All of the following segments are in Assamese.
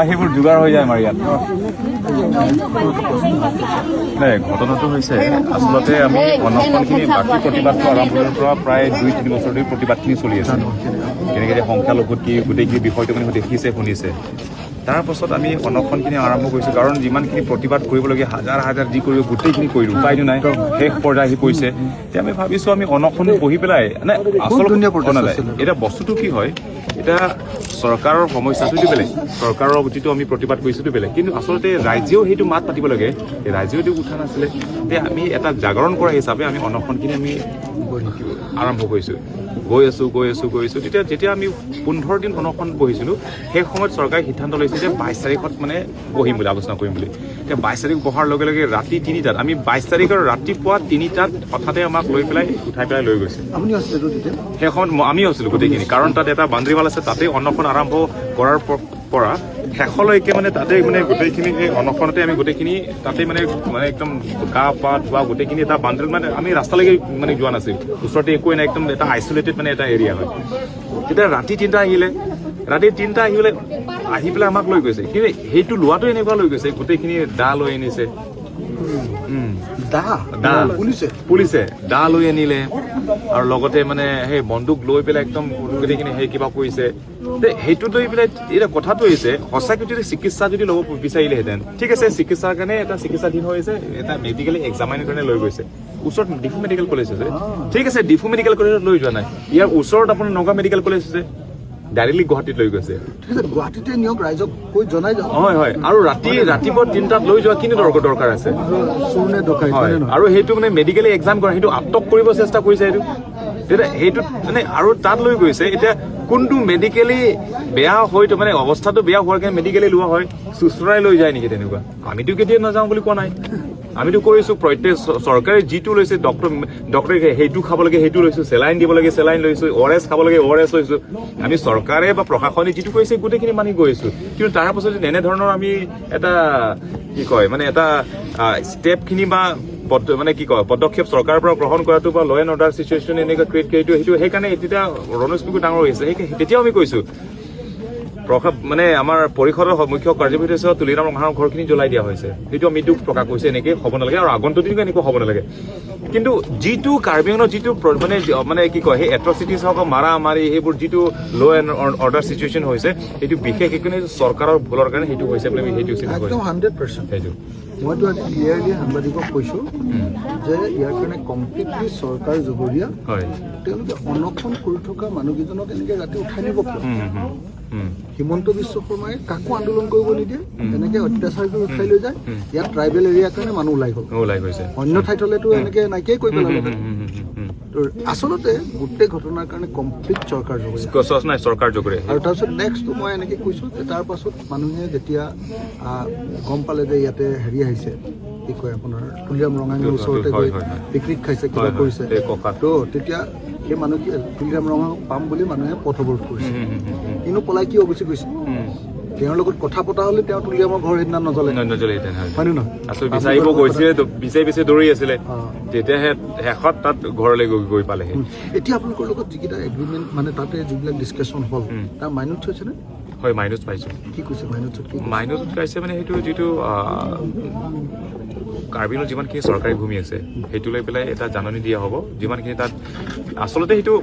সেইবোৰ যোগাৰ হৈ যায় আমাৰ ইয়াত। নাই, ঘটনাটো হৈছে আচলতে আমি অনশনখিনি বাকী প্ৰতিবাদটো আৰম্ভণিৰ পৰা প্ৰায় 2-3 বছৰ ধৰি প্ৰতিবাদখিনি চলি আছে। কেনেকৈ যে সংখ্যালঘুত কি গোটেইখিনি বিষয়টো মানে দেখিছে শুনিছে। তাৰ পাছত আমি অনশনখিনি আৰম্ভ কৰিছোঁ, কাৰণ যিমানখিনি প্ৰতিবাদ কৰিবলগীয়া হাজাৰ হাজাৰ যি কৰিব গোটেইখিনি কৰিলোঁ, উপায়তো নাই, শেষ পৰ্যায় আহি পৰিছে। এতিয়া আমি ভাবিছোঁ আমি অনশনত বহি পেলাই মানে আচলতে নাযায়। এতিয়া বস্তুটো কি হয়, এতিয়া চৰকাৰৰ সমস্যাটো বেলেগ, চৰকাৰৰ যিটো আমি প্ৰতিবাদ কৰিছোঁটো বেলেগ, কিন্তু আচলতে ৰাইজেও সেইটো মাত পাতিব লাগে। ৰাইজেও এইটো উঠা নাছিলে। এতিয়া আমি এটা জাগৰণ কৰা হিচাপে আমি অনশনখিনি আমি আৰম্ভ কৰিছোঁ। গৈ আছোঁ। যেতিয়া আমি 15 দিন অনশন বহিছিলোঁ, সেই সময়ত চৰকাৰে সিদ্ধান্ত লৈছে যে 22 তাৰিখত মানে বহিম বুলি, আলোচনা কৰিম বুলি। এতিয়া 22 তাৰিখ বহাৰ লগে লগে ৰাতি 3টাত, আমি 22 তাৰিখৰ ৰাতিপুৱা 3টাত হঠাতে আমাক লৈ পেলাই উঠাই পেলাই লৈ গৈছে। সেই সময়ত আমি আছিলোঁ গোটেইখিনি, কাৰণ তাত এটা বাউণ্ডেৰী ৱাল আছে, তাতে অনশন আৰম্ভ কৰাৰ পৰা শেষলৈকে মানে তাতে মানে গোটেইখিনি সেই অনশনতে আমি গোটেইখিনি তাতে মানে একদম গা পা ধোৱা গোটেইখিনি এটা বাউণ্ডেৰী, মানে আমি ৰাস্তালৈকে মানে যোৱা নাছিল, ওচৰতে একোৱে নাই, একদম এটা আইচলেটেড মানে এটা এৰিয়া হয়। তেতিয়া ৰাতি 3টা আহিলে, আহি পেলাই আমাক লৈ গৈছে। কিন্তু সেইটো লোৱাটো এনেকুৱা লৈ গৈছে, গোটেইখিনি দা লৈ আনিছে, পুলিচে দা লৈ আনিলে, আৰু লগতে মানে সেই বন্দুক লৈ পেলাই একদম গোটেইখিনি সেই কিবা কৰিছে। সেইটো লৈ পেলাই এতিয়া কথাটো হৈছে, সঁচাকৈ যদি চিকিৎসা যদি ল'ব বিচাৰিলেহেঁতেন, ঠিক আছে, চিকিৎসাৰ কাৰণে এটা চিকিৎসাধীন হৈছে, এটা মেডিকেলি এক্সামিনৰ কাৰণে লৈ গৈছে। ওচৰত ডিফু মেডিকেল কলেজ আছে, ঠিক আছে, ডিফু মেডিকেল কলেজত লৈ যোৱা নাই, ইয়াৰ ওচৰত আপোনাৰ নগাঁও মেডিকেল কলেজ আছে, ডাইৰেক্টলি গুৱাহাটীত লৈ গৈছে। গুৱাহাটীতে নিয়ক, ৰাইজক কৈ জনাই যাওক। হয়, আৰু ৰাতিপুৱা 3টাত লৈ যোৱা কিন্তু দৰকাৰ আছে, আৰু সেইটো মানে মেডিকেলি এক্সাম কৰা, সেইটো আটক কৰিব চেষ্টা কৰিছে সেইটো মানে, আৰু তাত লৈ গৈছে। এতিয়া কোনটো মেডিকেলি বেয়া হয়তো মানে অৱস্থাটো বেয়া হোৱাৰ কাৰণে মেডিকেলি লোৱা হয়, চুচৰাই লৈ যায় নেকি তেনেকুৱা? আমিতো কেতিয়া নাযাওঁ বুলি কোৱা নাই, আমিতো কৰিছোঁ। প্ৰত্যেক চৰকাৰে যিটো লৈছে, ডক্টৰে সেইটো খাব লাগে সেইটো লৈছোঁ, চেলাইন দিব লাগে চেলাইন লৈছোঁ, ORS খাব লাগে ORS লৈছোঁ। আমি চৰকাৰে বা প্ৰশাসনে যিটো কৰিছে গোটেইখিনি মানি গৈ আছোঁ। কিন্তু তাৰ পাছত এনেধৰণৰ আমি এটা কি কয় মানে এটা ষ্টেপখিনি বা মানে কি কয় পদক্ষেপ চৰকাৰৰ পৰা গ্ৰহণ কৰাটো বা ল' এণ্ড অৰ্ডাৰ চিচুৱেশ্যন এনেকুৱা ক্ৰিয়েট কৰিটো, সেইটো সেইকাৰণে এতিয়া ৰণস্পিকো ডাঙৰ হৈছে। তেতিয়াও আমি কৈছোঁ মানে আমাৰ পৰিষদৰ মুখ্য কাৰ্যবাহী সদস্য তুলিৰাম ৰঙাৰ ঘৰখিনি জ্বলাই দিয়া হৈছে, সেইটো আমি দুখ প্ৰকাশ কৰিছে। এনেকৈ হ'ব নালাগে, আৰু আগন্তুক দিনটো এনেকুৱা হ'ব নালাগে। কিন্তু যিটো কাৰ্বি আংলঙৰ যিটো মানে কি কয় সেই এট্ৰচিটিজ হওক, মাৰা মাৰি, সেইবোৰ যিটো ল' এণ্ড অৰ্ডাৰ চিচুৱেশ্যন হৈছে, সেইটো বিশেষ একো চৰকাৰৰ ভুলৰ কাৰণে সেইটো হৈছে বুলি আমি সেইটো চিন্তা কৰিছোঁ। 100% সেইটো মইতো আজি ক্লিয়াৰলি সাংবাদিকক কৈছোঁ যে ইয়াৰ কাৰণে কমপ্লিটলি চৰকাৰ জগৰীয়া। তেওঁলোকে অনশন কৰি থকা মানুহকেইজনক এনেকৈ ৰাতি উঠাই নিব কিয়? হিমন্ত বিশ্ব শৰ্মাই কাকো আন্দোলন কৰিব নিদিয়ে, এনেকে অত্যাচাৰ কৰি উঠাই লৈ যায়। ইয়াত ট্ৰাইবেল এৰিয়াৰ কাৰণে মানুহ ওলাই গৈছে, অন্য ঠাইত হলেতো এনেকে নাইকিয়াই কৰিব লাগিব। আচলতে গোটেই ঘটনাৰ কাৰণে কমপ্লিট চৰকাৰ জগৰীয়া। আৰু তাৰপিছত নেক্সটটো মই এনেকে কৈছোঁ যে তাৰ পাছত মানুহে যেতিয়া গম পালে যে ইয়াতে হেৰি আহিছে, কি কয় আপোনাৰ তুলিৰাম ৰঙাঙৰ ওচৰতে গৈ পিকনিক খাইছে, কিবা কৰিছে, তো তেতিয়া সেই মানুহখিনি তুলিৰাম ৰঙাক পাম বুলি মানুহে পথ অৱৰোধ কৰিছে। কিন্তু পলাই কিয় গুচি গৈছে? তেওঁৰ লগত কথা পতা হ'লে তেওঁ তুলিৰামৰ ঘৰ সেইদিনা নজ্বলে, হয়নে নহয়? আচলতে বিচাৰিব গৈছিলে, বিচাৰি দৌৰি আছিলে, তেতিয়াহে শেষত তাত ঘৰলৈ গৈ পালেহি। এতিয়া আপোনালোকৰ লগত যিকেইটা এগ্ৰিমেণ্ট মানে তাতে যিবিলাক ডিছকাশ্যন হ'ল, তাৰ মাইনত হৈছেনে? হয়, মাইনত পাইছোঁ। কি কৈছে মাইনত? মাইনত পাইছে মানে সেইটো যিটো কাৰ্বি আংলঙৰ যিমানখিনি চৰকাৰী ভূমি আছে সেইটো লৈ পেলাই এটা জাননী দিয়া হ'ব। যিমানখিনি তাত আচলতে সেইটো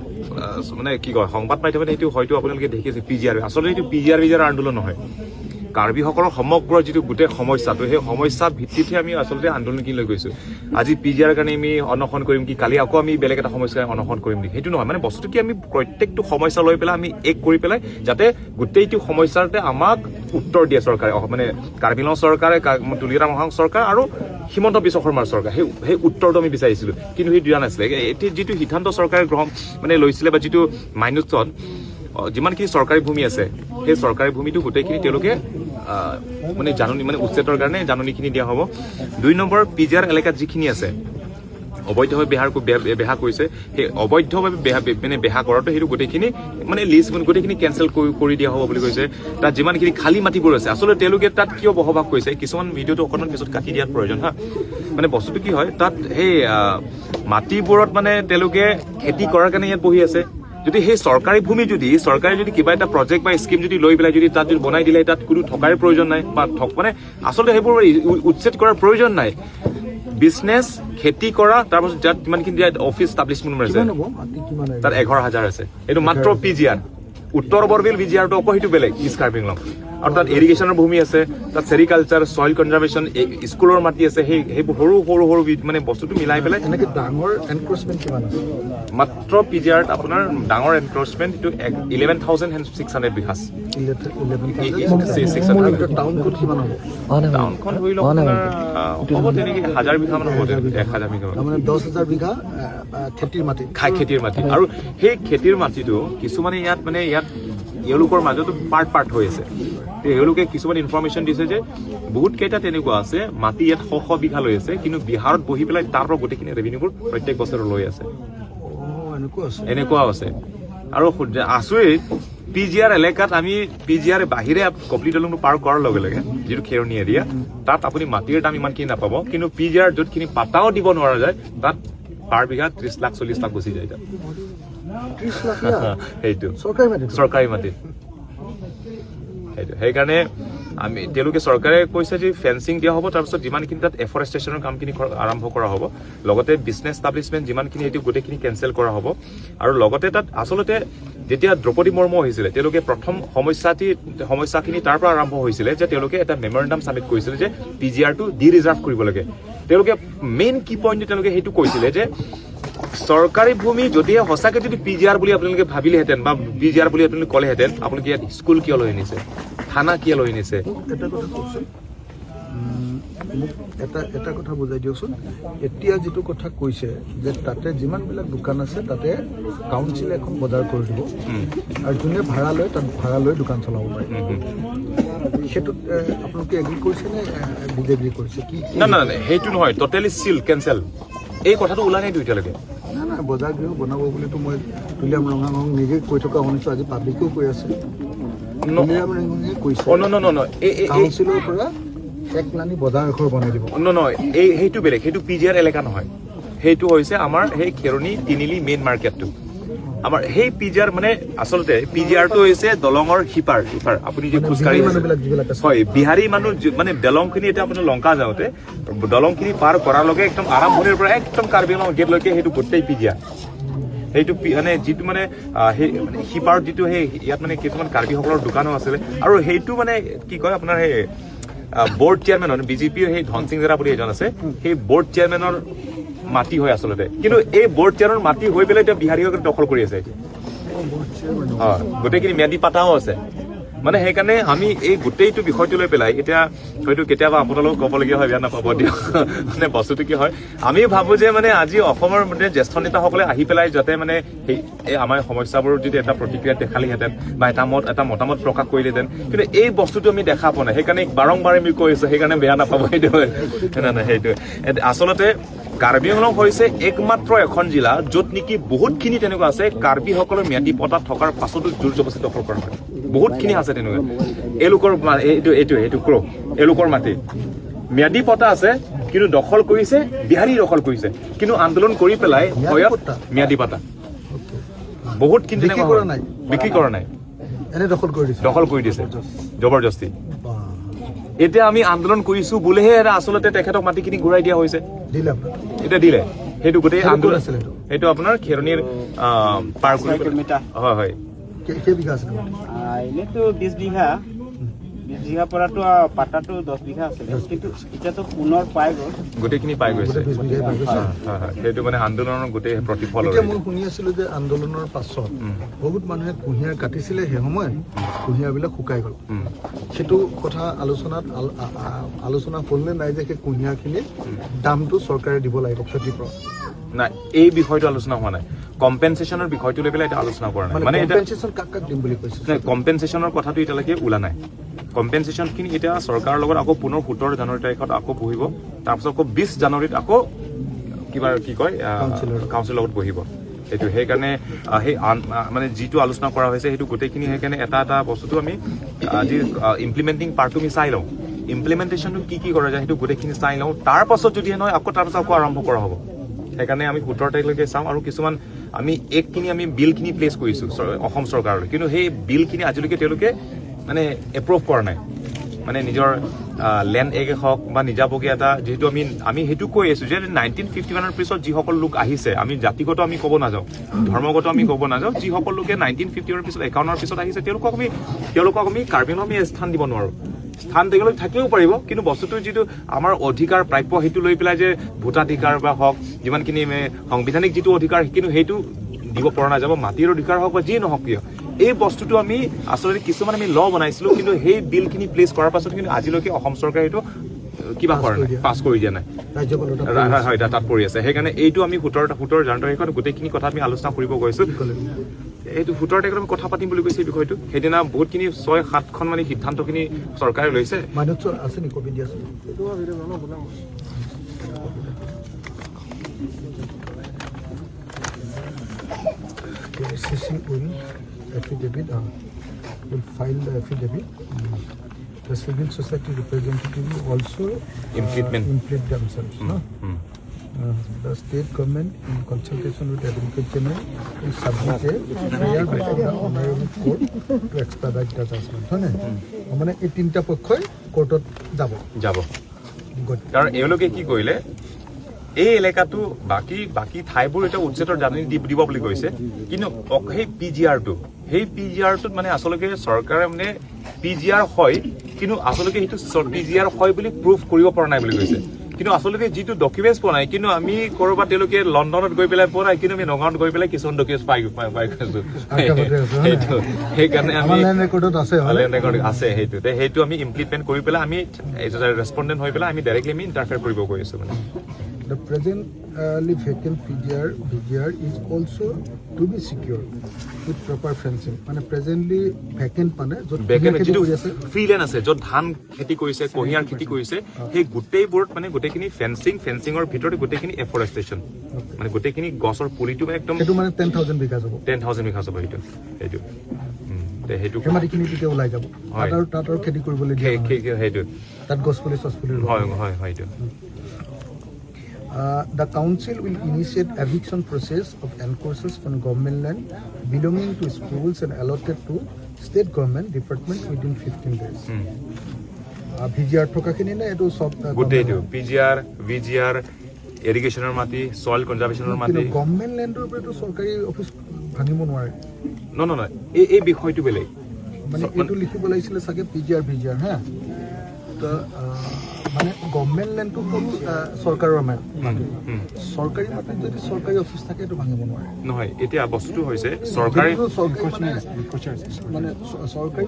মানে কি কয় সংবাদ মাধ্যমে সেইটো হয়তো আপোনালোকে দেখিছে PGR, আচলতে সেইটো PGR আন্দোলন নহয়। কাৰ্বিসকলৰ সমগ্ৰ যিটো গোটেই সমস্যাটো, সেই সমস্যাৰ ভিত্তিতহে আমি আচলতে আন্দোলনখিনি লৈ গৈছোঁ। আজি PGR কাৰণে আমি অনশন কৰিম কি, কালি আকৌ আমি বেলেগ এটা সমস্যাৰ অনশন কৰিম নেকি, সেইটো নহয়। মানে বস্তুটো কি, আমি প্ৰত্যেকটো সমস্যা লৈ পেলাই আমি এক কৰি পেলাই যাতে গোটেইটো সমস্যাতে আমাক উত্তৰ দিয়ে চৰকাৰে, মানে কাৰ্বি আংলং চৰকাৰে, তুলিৰাম ৰঙাং চৰকাৰ আৰু হিমন্ত বিশ্ব শৰ্মাৰ চৰকাৰ, সেই উত্তৰটো আমি বিচাৰিছিলোঁ, কিন্তু সেই দিয়া নাছিলে। এতিয়া যিটো সিদ্ধান্ত চৰকাৰে গ্ৰহণ মানে লৈছিলে বা যিটো মাইনছত যিমানখিনি চৰকাৰী ভূমি আছে, সেই চৰকাৰী ভূমিটো গোটেইখিনি তেওঁলোকে মানে জাননী মানে উচ্ছেদৰ কাৰণে জাননীখিনি দিয়া হ'ব। 2 নম্বৰ PGR এলেকাত যিখিনি আছে অবৈধভাৱে বেহা কৰিছে, সেই অবৈধভাৱে বেহা কৰাটো সেইটো গোটেইখিনি মানে লিষ্ট গোটেইখিনি কেঞ্চেল কৰি দিয়া হ'ব বুলি কৈছে। তাত যিমানখিনি খালী মাটিবোৰ আছে, আচলতে তেওঁলোকে তাত কিয় বসবাস কৰিছে, কিছুমান ভিডিঅ'টো অকণমান পিছত কাটি দিয়াৰ প্ৰয়োজন হা। মানে বস্তুটো কি হয়, তাত সেই মাটিবোৰত মানে তেওঁলোকে খেতি কৰাৰ কাৰণে ইয়াত বহি আছে যদি সেই চৰকাৰী ভূমি যদি চৰকাৰে যদি কিবা এটা প্ৰজেক্ট বা স্কিম যদি লৈ পেলাই যদি তাত যদি বনাই দিলে তাত কোনো থকাৰ প্ৰয়োজন নাই বা মানে আচলতে সেইবোৰ উচ্ছেদ কৰাৰ প্ৰয়োজন নাই বিজনেছ খেতি কৰা তাৰপাছত যাত কিমানখিনি অফিচ ষ্টাব্লিছমেণ্ট আছে তাত 11,000 আছে এইটো মাত্ৰ পিজিআৰ উত্তৰ বৰবিল পিজিআৰটো আকৌ সেইটো বেলেগ ইষ্ট কাৰ্বি আংলং আৰু তাত ইৰিগেশ্যনৰ ভূমি আছে তাত চেৰিকালচাৰ সইল কনজাৰ্ভেশ্যন স্কুলৰ মাটি আছে সেইবোৰ সৰু মানে বস্তুটো মিলাই পেলাই এনেকৈ ডাঙৰ এনক্ৰচমেণ্ট কিমান আছে মাত্ৰ পিজিআৰত আপোনাৰ ডাঙৰ এনক্ৰচমেণ্ট এইটো 11,600 বিঘাছ টাউনখন কিমান হ'ব টাউনখন ধৰি লওক হ'ব তেনেকৈ 1,000 বিঘা মান হ'ব 1,000 বিঘা তাৰমানে 10,000 বিঘা খেতিৰ মাটি খেতিৰ মাটি আৰু সেই খেতিৰ মাটিটো কিছুমানে ইয়াত এওঁলোকৰ মাজতো পাৰ্ট হৈ আছে এওঁলোকে কিছুমান ইনফৰমেশ্যন দিছে যে বহুত কেইটা তেনেকুৱা আছে মাটি ইয়াত 100 বিঘা লৈ আছে কিন্তু বিহাৰত বহি পেলাই তাৰ পৰা গোটেইখিনি ৰেভিনিউবোৰ প্ৰত্যেক বছৰ লৈ আছে এনেকুৱাও আছে আৰু আচৰিত পিজিআৰ এলেকাত আমি পিজিআৰ বাহিৰে কপলি দলংটো পাৰ কৰাৰ লগে লগে যিটো খেৰণি এৰিয়া তাত আপুনি মাটিৰ দাম ইমানখিনি নাপাব কিন্তু পিজিআৰ য'তখিনি পাতাও দিব নোৱাৰা যায় তাত পাৰ বিঘা 30 লাখ 40 লাখ গুচি যায় তাত সেইটো চৰকাৰী মাটি সেইকাৰণে তেওঁলোকে চৰকাৰে কৈছে যে ফেন্সিং দিয়া হ'ব তাৰপিছত যিমানখিনি তাত এফৰেষ্টেশ্যনৰ কামখিনি আৰম্ভ কৰা হ'ব লগতে বিজনেছ ষ্টাব্লিছমেণ্ট যিমানখিনি এইটো গোটেইখিনি কেঞ্চেল কৰা হ'ব আৰু লগতে তাত আচলতে যেতিয়া দ্ৰৌপদী মুৰ্মু আহিছিলে তেওঁলোকে প্ৰথম সমস্যাখিনি তাৰ পৰা আৰম্ভ হৈছিলে যে তেওঁলোকে এটা মেমৰেণ্ডাম ছাবমিট কৰিছিলে যে পিজিআৰটো ডি ৰিজাৰ্ভ কৰিব লাগে তেওঁলোকে মেইন কি পইণ্ট তেওঁলোকে সেইটো কৈছিলে যে চৰকাৰী ভূমি যদিহে সঁচাকৈ যদি পিজিআৰ বুলি আপোনালোকে ভাবিলেহেঁতেন বা পিজিআৰ বুলি আপোনালোকে ক'লেহেঁতেন আপোনালোকে ইয়াত স্কুল কিয় লৈ আনিছে থানা কিয় লৈ আনিছে এটা কথা বুজাই দিয়কচোন এতিয়া যিটো কথা কৈছে যে তাতে যিমানবিলাক দোকান আছে তাতে কাউন্সিলে এখন বজাৰ কৰি দিব আৰু যোনে ভাড়া লয় তাত ভাড়া লৈ দোকান চলাব পাৰে সেইটোত আপোনালোকে এগ্ৰি কৰিছে নে ডিজেগ্ৰি কৰিছে কি না সেইটো নহয় টোটেলি চিল কেঞ্চেল এই কথাটো ওলাই নাই এতিয়ালৈকে নাই বজাৰ গৃহ বনাব বুলিতো মই তুলিয়াম ৰঙাঙক নিজে কৈ থকা শুনিছোঁ আজি পাব্লিকেও কৈ আছে তুলিয়াম ৰঙাঙে কৈছে কাউন্সিলৰ পৰা এক লানি বজাৰ এঘৰ বনাই দিব সেইটো বেলেগ সেইটো পিজিআৰ এলেকা নহয় সেইটো হৈছে আমাৰ সেই খেৰণি তিনিআলি মেইন মাৰ্কেটটো আমাৰ সেই পিজিআৰ মানে আচলতে পিজিআৰটো হৈছে দলঙৰ সিপাৰ আপুনি যে খোজকাঢ়ি হয় বিহাৰী মানুহ মানে দলংখিনি এতিয়া আপুনি লংকা যাওঁতে দলংখিনি পাৰ কৰাৰ লগে একদম আৰম্ভণিৰ পৰা একদম কাৰ্বি আংলং গেটলৈকে সেইটো গোটেই পিজিআৰ সেইটো মানে যিটো মানে সেই সিপাৰত যিটো সেই ইয়াত মানে কিছুমান কাৰ্বিসকলৰ দোকানো আছিলে আৰু সেইটো মানে কি কয় আপোনাৰ সেই বৰ্ড চেয়াৰমেনৰ বিজেপিৰ সেই ধন সিং জেৰা বুলি এজন আছে সেই বৰ্ড চেয়াৰমেনৰ মাটি হয় আচলতে কিন্তু এই বৰ্ড চেয়াৰৰ মাটি হৈ পেলাই এতিয়া বিহাৰীসকলে দখল কৰি আছে গোটেইখিনি ম্যাদী পাতাও আছে মানে সেইকাৰণে আমি এই গোটেইটো বিষয়টো লৈ পেলাই এতিয়া হয়তো কেতিয়াবা আপোনালোকক ক'বলগীয়া হয় বেয়া নাপাব দিয়ক মানে বস্তুটো কি হয় আমি ভাবো যে মানে আজি অসমৰ মানে জ্যেষ্ঠ নেতাসকলে আহি পেলাই যাতে মানে সেই আমাৰ সমস্যাবোৰৰ যদি এটা প্ৰতিক্ৰিয়া দেখালিহেঁতেন বা এটা মতামত প্ৰকাশ কৰিলেহেঁতেন কিন্তু এই বস্তুটো আমি দেখা পোৱা নাই সেইকাৰণে বাৰম্বাৰ আমি কৈ আছো সেইকাৰণে বেয়া নাপাব সেইটো নাই সেইটো আচলতে কাৰ্বি আংলং হৈছে একমাত্ৰ এখন জিলা য'ত নেকি বহুতখিনি তেনেকুৱা আছে কাৰ্বিসকলৰ ম্যাদী পতাত থকাৰ পাছতো জোৰ জবৰদস্তি দখল কৰা হয় বহুতখিনি আছে তেনেকুৱা এওঁলোকৰ এইটো এওঁলোকৰ মাটি ম্যাদী পতা আছে কিন্তু দখল কৰিছে বিহাৰী দখল কৰিছে কিন্তু আন্দোলন কৰি পেলাই ম্যাদী পতা বহুতখিনি বিক্ৰী কৰা নাই দখল কৰি দিছে জবৰদস্তি এতিয়া আমি আন্দোলন কৰিছো বুলিহে আচলতে তেখেতক মাটিখিনি ঘূৰাই দিয়া হৈছে এতিয়া দিলে সেইটো গোটেই আন্দোলন সেইটো আপোনাৰ খেৰণিৰ পাৰ হয় এনেতো 20 বিঘা পৰাটো পাতাটো 10 বিঘা আছিলে কিন্তু এতিয়াতো পুনৰ পাই গ'ল গোটেইখিনি পাই গৈছে সেইটো মানে আন্দোলনৰ গোটেই প্ৰতিফল মই শুনি আছিলো যে আন্দোলনৰ পাছত বহুত মানুহে কুঁহিয়াৰ কাটিছিলে সেই সময়ত কুঁহিয়াৰবিলাক শুকাই গ'ল সেইটো কথা আলোচনা হ'লনে নাই যে সেই কুঁহিয়াৰখিনিৰ দামটো চৰকাৰে দিব লাগিব ক্ষতিপূৰণ নাই এই বিষয়টো আলোচনা হোৱা নাই কম্পেনচেশ্যনৰ বিষয়টো লৈ পেলাই এটা আলোচনা কৰা নাই মানে কম্পেনচেশ্যন কাক দিম বুলি কৈছে কম্পেনচেশ্যনৰ কথাটো এতিয়ালৈকে ওলা নাই কম্পেনচেশ্যনখিনি এতিয়া চৰকাৰৰ লগত আকৌ পুনৰ 17 জানুৱাৰী তাৰিখত আকৌ বহিব তাৰপিছত আকৌ 20 জানুৱাৰীত আকৌ কিবা কি কয় কাউন্সিলৰ লগত বহিব সেইটো সেইকাৰণে সেই মানে যিটো আলোচনা কৰা হৈছে সেইটো গোটেইখিনি সেইকাৰণে এটা বস্তুটো আমি আজি ইমপ্লিমেণ্টিং পাৰ্টটো আমি চাই লওঁ ইমপ্লিমেণ্টেশ্যনটো কি কৰা যায় সেইটো গোটেইখিনি চাই লওঁ তাৰ পাছত যদি নহয় আকৌ তাৰপাছত আকৌ আৰম্ভ কৰা হ'ব সেইকাৰণে আমি 17 তাৰিখলৈকে চাম আৰু কিছুমান আমি একখিনি আমি বিলখিনি প্লেচ কৰিছোঁ অসম চৰকাৰলৈ, কিন্তু সেই বিলখিনি আজিলৈকে তেওঁলোকে মানে এপ্ৰুভ কৰা নাই। মানে নিজৰ লেণ্ড এগ হওক বা নিজাবগীয়া এটা, যিহেতু আমি সেইটো কৈ আছোঁ যে 1951 পিছত যিসকল লোক আহিছে, আমি জাতিগত আমি ক'ব নাযাওঁ, ধৰ্মগত আমি ক'ব নাযাওঁ, যিসকল লোকে 1951 পিছত 51 পিছত আহিছে তেওঁলোকক আমি কাৰ্বি আংলঙত আমি স্থান দিব নোৱাৰোঁ। স্থান দিবলৈ থাকিও পাৰিব, কিন্তু বস্তুটো যিটো আমাৰ অধিকাৰ প্ৰাপ্য সেইটো লৈ পেলাই যে ভোটাধিকাৰ বা হওক যিমানখিনি সাংবিধানিক যিটো অধিকাৰ কিন্তু সেইটো দিব পৰা নাযাব, মাটিৰ অধিকাৰ হওক বা যি নহওক কিয় এই বস্তুটো আমি আচলতে কিছুমান আমি ল বনাইছিলোঁ, কিন্তু সেই বিলখিনি প্লেচ কৰাৰ পাছত কিন্তু আজিলৈকে অসম চৰকাৰে সেইটো কিবা কৰা নাই, পাছ কৰি দিয়া নাই, হয় তাত পৰি আছে। সেইকাৰণে এইটো আমি 17 জানুৱাৰী তাৰিখত গোটেইখিনি কথা আমি আলোচনা কৰিব গৈছোঁ। এইটো 17 তাৰিখত আমি কথা পাতিম বুলি কৈছে এই বিষয়টো। সেইদিনা বহুতখিনি 6-7খন মানে সিদ্ধান্তখিনি চৰকাৰে লৈছে। Affidavit will file the affidavit. The civil society representative will also implement themselves. No? The state government, in consultation with Advocate General, will submit a prayer before the honorable court to expedite the judgment. মানে এই তিনিটা পক্ষই কোৰ্টত যাব। কাৰণ এওঁলোকে কি কৰিলে, এই এলেকাটো বাকী ঠাইবোৰ এটা উচ্ছেদৰ জাননী দিব বুলি কৈছে, কিন্তু সেই পিজিআৰটোত মানে আচলতে চৰকাৰে মানে পিজিআৰ হয়, কিন্তু আচলতে সেইটো পিজিআৰ হয় বুলি প্ৰুভ কৰিব পৰা নাই বুলি কৈছে। কিন্তু আচলতে যিটো ডকুমেণ্টছ পোৱা নাই, কিন্তু আমি ক'ৰবাত তেওঁলোকে লণ্ডনত গৈ পেলাই পোৱা নাই, কিন্তু আমি নগাঁৱত গৈ পেলাই কিছুমান ডকুমেণ্টছ পাই গৈছোঁ। সেইকাৰণে আমি আছে সেইটো আমি ইমপ্লিমেণ্ট কৰি পেলাই আমি ৰেছপণ্ডেণ্ট হৈ পেলাই আমি ডাইৰেক্টলি আমি ইণ্টাৰফেয়াৰ কৰিব গৈ আছোঁ মানে। The presently vacant VGR is also to be secured with proper fencing. মানে presently vacant মানে যিটো ফ্ৰী লেণ্ড আছে, য'ত ধান খেতি কৰিছে, কুঁহিয়াৰ খেতি কৰিছে, সেই গোটেইবোৰত মানে গোটেইখিনি ফেঞ্চিঙৰ ভিতৰতে গোটেইখিনি এফৰেষ্টেশ্যন, মানে গোটেইখিনি গছৰ পুলিটো মানে একদম সেইটো মানে 10,000 বিঘা যাব। 10,000 বিঘা যাব সেইটো মাটিখিনি তেতিয়া ওলাই যাব, তাত আৰু খেতি কৰিবলৈ সেইটো তাত গছ পুলি হয় সেইটো। The council will initiate eviction process of encroachers from government land belonging to schools and allotted to state government department within 15 days. VGR থকাখিনি নে এইটো সব গোটেইটো VGR ইৰিগেশ্যনৰ মাটি, সয়েল কনজাৰভেশ্যনৰ মাটি, গভৰ্ণমেণ্ট লেণ্ডৰ ওপৰতো চৰকাৰী অফিচ ভাঙিব নোৱাৰে। নহয় এই বিষয়টো বেলেগ, মানে এইটো লিখিব লাগিছিলে চাগে VGR হা, তো মানে গভৰ্ণমেণ্ট লেণ্ডটো হ'ল চৰকাৰৰ মাটি, চৰকাৰী মাটিত যদি চৰকাৰী অফিচ থাকে এইটো ভাঙিব নোৱাৰে। নহয়, এতিয়া বস্তুটো হৈছে চৰকাৰী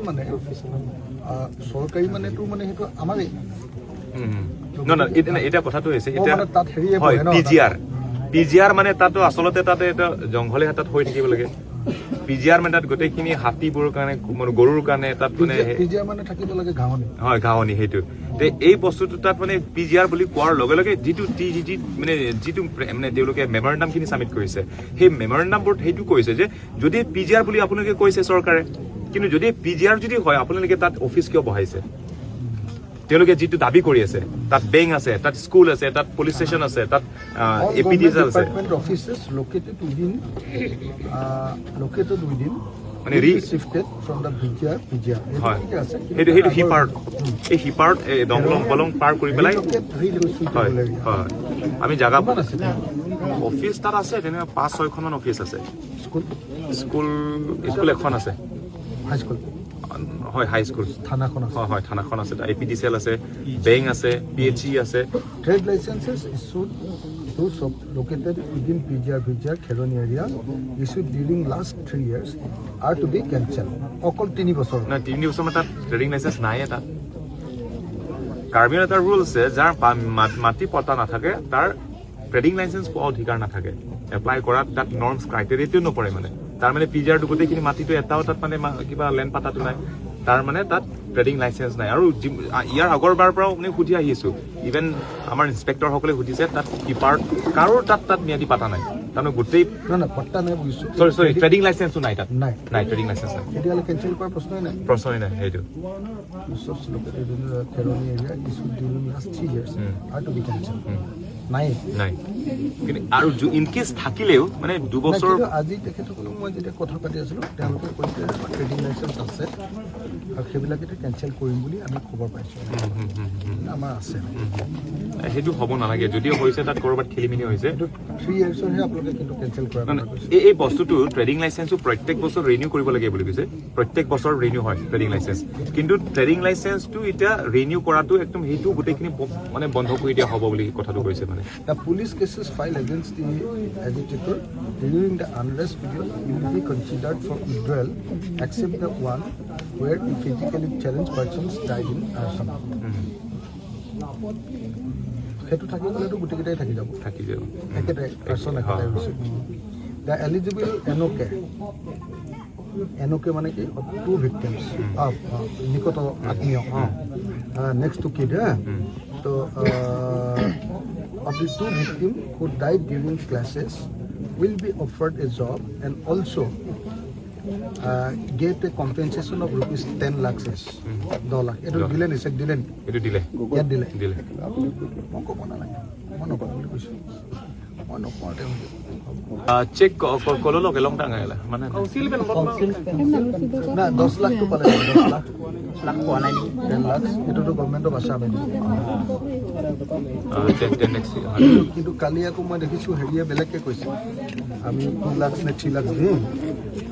মানে চৰকাৰী মানেতো মানে সেইটো আমাৰেই। নহয় এতিয়া কথাটো হৈছে এতিয়া পিজিআৰ মানে তাতো আচলতে তাতে এটা জংঘলে তাত হৈ থাকিব লাগে। পিজিআৰ মানে তাত গোটেইখিনি হাতীবোৰৰ কাৰণে, গৰুৰ কাৰণে তাত মানে থাকিব লাগে ঘাঁহনি, হয় ঘাঁহনি। সেইটো এই বস্তুটো তাত মানে পিজিআৰ বুলি কোৱাৰ লগে লগে যিটো মানে তেওঁলোকে মেমৰেণ্ডামখিনি ছাবমিট কৰিছে, সেই মেমৰেণ্ডামবোৰত সেইটো কৈছে যে যদি পিজিআৰ বুলি আপোনালোকে কৈছে চৰকাৰে, কিন্তু যদি পিজিআৰ যদি হয় আপোনালোকে তাত অফিচ কিয় বহাইছে? তেওঁলোকে যিটো দাবী কৰি আছে, তাত বেংক আছে, তাত স্কুল আছে, তাত পুলিচ ষ্টেচন আছে, তাত APDS আছে, মানে shifted from the VGR হয় সেইটো সিপাৰত দংলং পাৰ কৰি পেলাই হয় আমি জাগা অফিচ তাত আছে, তেনেকুৱা 5-6খনমান অফিচ আছে। স্কুল এখন আছে, হয় হাই স্কুল, থানাখন আছে, হয় থানাখন আছে, APDCL আছে, বেংক আছে, PHE আছে। Trade licenses issued those located within VGR Kheloni area issued during last 3 years are to be cancelled. অকল 3 বছৰ না 3 বছৰ তাত ট্ৰেডিং লাইসেন্স নাই। তাত কাৰ্বি এটা ৰুল আছে, যাৰ মাটি পটা নাথাকে তাৰ ট্ৰেডিং লাইসেন্স পোৱা অধিকাৰ নাথাকে, এপ্লাই কৰাত তাত নৰ্মছ ক্ৰাইটেৰিয়াটো নপৰে। মানে তাৰ মানে পিজিআৰটো গোটেইখিনি মাটিটো এটাও তাত মানে কিবা লেণ্ড পাতাটো নাই, তাৰ মানে তাত ট্ৰেডিং লাইসেন্স নাই। আৰু ইয়াৰ আগৰবাৰ পৰাও মানে সুধি আহিছোঁ, ইভেন আমাৰ ইনস্পেক্টৰসকলে সুধিছে তাত কিপাৰ কাৰো তাত ম্যাদি পাতা নাই, তাৰমানে গোটেই পট্টা নাই বুজিছোঁ, চৰি ট্ৰেডিং লাইসেন্সো নাই তাত, নাই ট্ৰেডিং লাইসেন্স নাই, তেতিয়াহ'লে কেঞ্চেল কৰাৰ প্ৰশ্নই নাই। সেইটো Kheloni area issued during last 3 years are to be cancelled. নাই নাই কিন্তু আৰু ইন কেছ থাকিলেও মানে 2 বছৰ কিন্তু আজি তেখেতসকলক মই যেতিয়া কথা পাতি আছিলোঁ তেওঁলোকে কৈছে ট্ৰেডিং লাইচেঞ্চ আছে আৰু সেইবিলাক এতিয়া কেঞ্চেল কৰিম বুলি আমি খবৰ পাইছোঁ আমাৰ আছে সেইটো হ'ব নালাগে যদিও হৈছে তাত ক'ৰবাত খেলি মেলি হৈছে কিন্তু 3 ইয়াৰ্ছৰহে আপোনালোকে কিন্তু কেঞ্চেল কৰা কথা কৈছে এই বস্তুটো ট্ৰেডিং লাইচেন্সটো প্ৰত্যেক বছৰ ৰিনিউ কৰিব লাগে বুলি কৈছে প্ৰত্যেক বছৰ ৰিনিউ হয় ট্ৰেডিং লাইচেন্স কিন্তু ট্ৰেডিং লাইচেন্সটো এতিয়া ৰিনিউ কৰাটো একদম সেইটো গোটেইখিনি মানে বন্ধ কৰি দিয়া হ'ব বুলি কথাটো কৈছে মানে The police cases filed against the agitator during the unrest period will be considered for withdrawal except the one where the physically challenged persons died in arson. সেইটো থাকি গ'লেতো গোটেইকেইটাই থাকি যাব একেটাই পাৰ্চন একেটাই হৈছে দ্য এলিজিবল এনঅ'কে মানে কি টু ভিক্টিমছ নিকট আত্মীয় নেক্সট টু কিড তো of the 2 victims who died during classes will be offered a job and also get a compensation of rupees 10 lakhs. $10 lakh. It will delay. It delay. It delay. Yeah, delay. Delay. Check kalau lo kelong tak ngaya lah mana? Nah, 10 lakh tu pada 10 lakh. Lakh ko anai 10 lakh. Itu tu government tu basa bedi. Then next. কিন্তু কালি আকৌ মই দেখিছোঁ হেৰিয়ে বেলেগকৈ কৈছে আমি 2 লাখ নে 3 লাখ দিম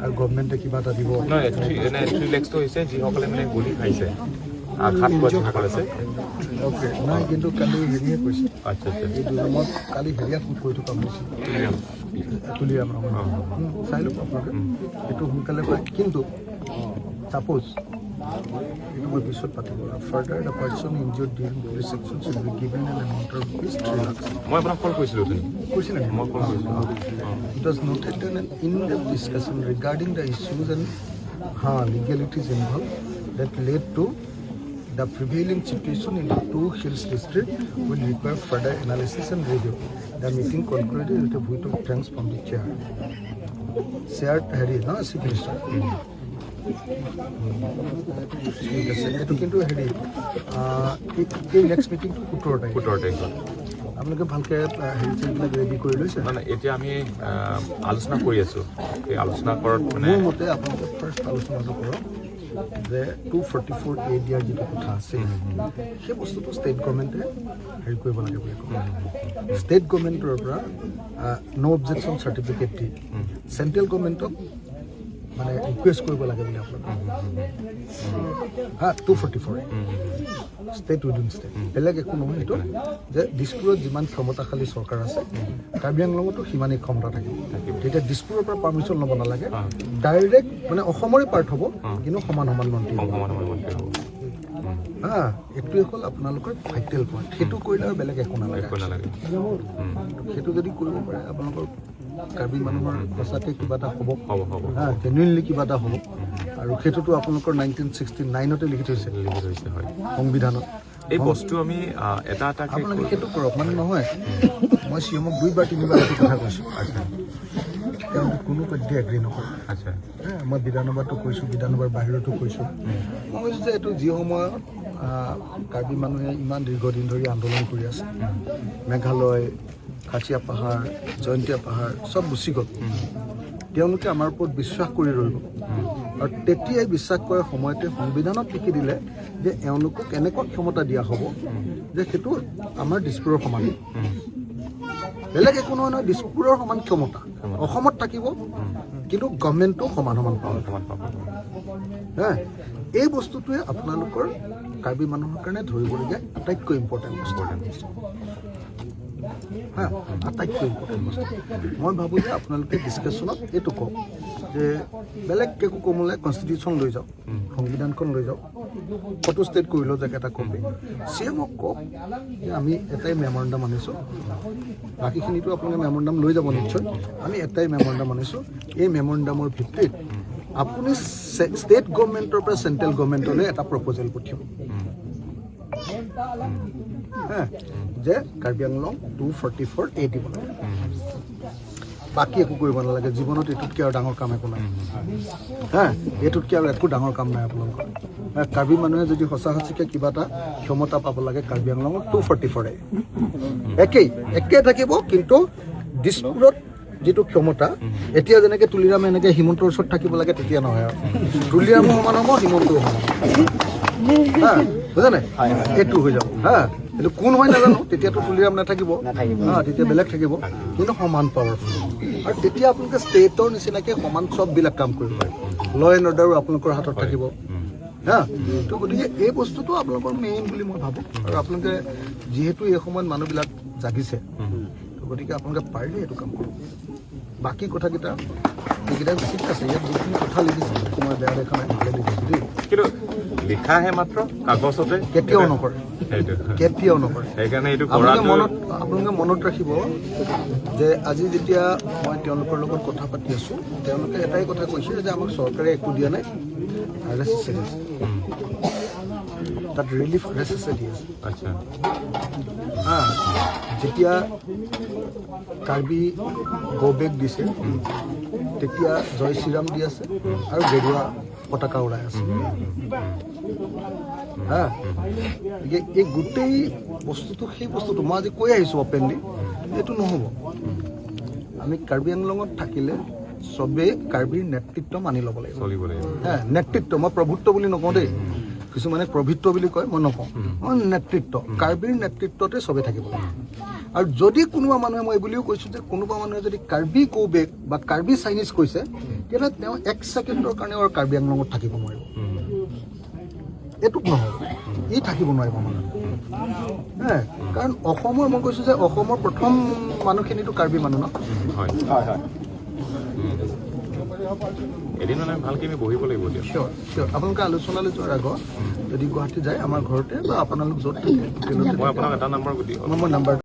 আৰু গভৰ্ণমেণ্টে কিবা এটা দিব নহয় 3 লাখটো হৈছে যিসকলে মানে গুলি খাইছে আঘাত পোৱা যিসকল আছে অ'কে নাই কিন্তু কালি হেৰিয়ে কৈছে আচ্ছা এই দুজনক কালি হেৰিয়াত কৈ থকা হৈছে তুলিয়াম চাই লওক আপোনালোকে এইটো সোনকালে পায় কিন্তু ছাপ'জ এইটো মই পিছত পাতিব further the person injured during police action should be given an amount of rupees 3 lakh মই আপোনাক কল কৰিছিলোঁ কৈছিলে মই কল কৰিছিলোঁ It was noted that an in-depth discussion regarding the issues and legalities involved that led to the prevailing situation in the 2 Hills district will require further analysis and review. The meeting concluded with a vote of thanks from the chair. Chair Harry, no, Chief Minister. ঠিক আছে এইটো কিন্তু হেৰি এই নেক্সট মিটিং 17 তাৰিখ আপোনালোকে ভালকৈ হেৰি চেৰিবিলাক ৰেডি কৰি লৈছে মানে এতিয়া আমি আলোচনা কৰি আছোঁ এই আলোচনা কৰাত মানে মোৰ মতে আপোনালোকে ফাৰ্ষ্ট আলোচনাটো কৰক যে 244A দিয়াৰ যিটো কথা আছে সেই বস্তুটো ষ্টেট গভৰ্ণমেণ্টে হেৰি কৰিব লাগে বুলি কয় ষ্টেট গভৰ্ণমেণ্টৰ পৰা ন' অবজেকশ্যন চাৰ্টিফিকেট দি চেণ্ট্ৰেল গভৰ্ণমেণ্টক মানে ৰিকুৱেষ্ট কৰিব লাগে বুলি আপোনালোকে 244 ষ্টেট উইদিন ষ্টেট বেলেগ একো নহয় এইটো যে দিছপুৰত যিমান ক্ষমতাশালী চৰকাৰ আছে কাৰ্বি আংলঙতো সিমানেই ক্ষমতা থাকিব তেতিয়া দিছপুৰৰ পৰা পাৰ্মিশ্যন ল'ব নালাগে ডাইৰেক্ট মানে অসমৰে পাৰ্ট হ'ব কিন্তু সমান মন্ত্ৰী হ'ব এইটোৱে হ'ল আপোনালোকৰ ভাইটেল পইণ্ট সেইটো কৰিলে আৰু বেলেগ একো নালাগে সেইটো যদি কৰিব পাৰে আপোনালোকৰ কাৰ্বি মানুহৰ সঁচাকৈ কিবা এটা হ'ব জেনুইনলি কিবা এটা হ'ব আৰু সেইটোতো আপোনালোকৰ 1969তে লিখি থৈছে সংবিধানত এই বস্তু আমি এটা আপোনালোকে সেইটো কৰক মানে নহয় মই চিএমক 2 বা 3 বাৰ কথা কৈছোঁ তেওঁ কোনো পধ্যে এগ্ৰী নকৰে আচ্ছা মই বিধানসভাতো কৈছোঁ বিধানসভাৰ বাহিৰতো কৈছোঁ মই কৈছোঁ যে এইটো যি সময়ত কাৰ্বি মানুহে ইমান দীৰ্ঘদিন ধৰি আন্দোলন কৰি আছে মেঘালয় খাচীয়া পাহাৰ জয়ন্তীয়া পাহাৰ চব গুচি গ'ল তেওঁলোকে আমাৰ ওপৰত বিশ্বাস কৰি ৰ'ব আৰু তেতিয়াই বিশ্বাস কৰাৰ সময়তে সংবিধানত লিখি দিলে যে এওঁলোকক এনেকুৱা ক্ষমতা দিয়া হ'ব যে সেইটো আমাৰ দিছপুৰৰ সমান বেলেগ একো নহয় দিছপুৰৰ সমান ক্ষমতা অসমত থাকিব কিন্তু গভৰ্ণমেণ্টটো সমান পাব এই বস্তুটোৱে আপোনালোকৰ কাৰ্বি মানুহৰ কাৰণে ধৰিবলগীয়া আটাইতকৈ ইম্পৰ্টেণ্ট বস্তু আটাইতকৈ ইম্পৰ্টেণ্ট বস্তু মই ভাবোঁ যে আপোনালোকে ডিছকাশ্যনত এইটো কওক যে বেলেগ একো কমলে কনষ্টিটিউশ্যন লৈ যাওক সংবিধানখন লৈ যাওক ফটো ষ্টেট কৰি লওক এটা কপি চিএমক কওক যে আমি এটাই মেমৰেণ্ডাম আনিছোঁ বাকীখিনিতো আপোনালোকে মেমৰেণ্ডাম লৈ যাব নিশ্চয় আমি এটাই মেমৰেণ্ডাম আনিছোঁ এই মেমৰেণ্ডামৰ ভিত্তিত আপুনি ষ্টেট গভৰ্ণমেণ্টৰ পৰা চেণ্ট্ৰেল গভৰ্ণমেণ্টলৈ এটা প্ৰপ'জেল পঠিয়াব যে কাৰ্বি আংলং 244A দিব লাগে বাকী একো কৰিব নালাগে জীৱনত এইটোতকৈ আৰু ডাঙৰ কাম একো নাই হা এইটোতকৈ আৰু একো ডাঙৰ কাম নাই আপোনালোকৰ কাৰ্বি মানুহে যদি সঁচা সঁচিকৈ কিবা এটা ক্ষমতা পাব লাগে কাৰ্বি আংলঙত 244 একেই থাকিব কিন্তু দিছপুৰত যিটো ক্ষমতা এতিয়া যেনেকৈ তুলিৰামে এনেকৈ হিমন্তৰ ওচৰত থাকিব লাগে তেতিয়া নহয় আৰু তুলিৰামো সমান হ'ব হিমন্তও সমান হা বুজা নাই এইটো হৈ যাব হা এইটো কোন হয় নাজানো তেতিয়াতো তুলিৰাম নাথাকিব হা তেতিয়া বেলেগ থাকিব কিন্তু সমান পাৱাৰফুল আৰু তেতিয়া আপোনালোকে ষ্টেটৰ নিচিনাকৈ সমান চববিলাক কাম কৰিব পাৰে ল এণ্ড অৰ্ডাৰো আপোনালোকৰ হাতত থাকিব হা তো গতিকে এই বস্তুটো আপোনালোকৰ মেইন বুলি মই ভাবোঁ আৰু আপোনালোকে যিহেতু এই সময়ত মানুহবিলাক জাগিছে গতিকে আপোনালোকে পাৰিলে এইটো কাম কৰক বাকী কথাকেইটা এইকেইটা ঠিক আছে ইয়াত যিখিনি কথা লিখিছে মই বেয়া দেখা নাই ভালে লিখিছোঁ দেই কিন্তু লিখাহে মাত্ৰ কাগজতে কেতিয়াও নকৰে সেইকাৰণে এইটো আপোনালোকে মনত ৰাখিব যে আজি যেতিয়া মই তেওঁলোকৰ লগত কথা পাতি আছোঁ তেওঁলোকে এটাই কথা কৈছে যে আমাক চৰকাৰে একো দিয়া নাই RSS তাত ৰিলিফ RSS দি আছে আচ্ছা হা যেতিয়া কাৰ্বি গৌবেগ দিছে তেতিয়া জয় শ্ৰীৰাম দি আছে আৰু গেৰুৱা পতাকা উৰাই আছে হা গতিকে এই গোটেই বস্তুটো সেই বস্তুটো মই আজি কৈ আহিছোঁ অপেনলি এইটো নহ'ব আমি কাৰ্বি আংলঙত থাকিলে চবেই কাৰ্বিৰ নেতৃত্ব মানি ল'ব লাগিব হা নেতৃত্ব মই প্ৰভুত্ব বুলি নকওঁ দেই কিছুমানে প্ৰভৃত্ব বুলি কয় মই নকওঁ মই নেতৃত্ব কাৰ্বিৰ নেতৃত্বতে চবেই থাকিব লাগিব আৰু যদি কোনোবা মানুহে মই এই বুলিও কৈছোঁ যে কোনোবা মানুহে যদি কাৰ্বি গৌবেগ বা কাৰ্বি চাইনিজ কৈছে তেতিয়াহ'লে তেওঁ 1 ছেকেণ্ডৰ কাৰণেও আৰু কাৰ্বি আংলঙত থাকিব নোৱাৰিব এইটো নহ'ব ই থাকিব নোৱাৰিব মানুহ কাৰণ অসমৰ মই কৈছোঁ যে অসমৰ প্ৰথম মানুহখিনিতো কাৰ্বি মানুহ ন হয় এদিন মানে ভালকৈ আমি বহিব লাগিব দিয়ক চিয়'ৰ আপোনালোকে আলোচনালৈ যোৱাৰ আগত যদি গুৱাহাটী যায় আমাৰ ঘৰতে বা আপোনালোক য'ত থাকে মই আপোনাক এটা নম্বৰ দিম মই নাম্বাৰ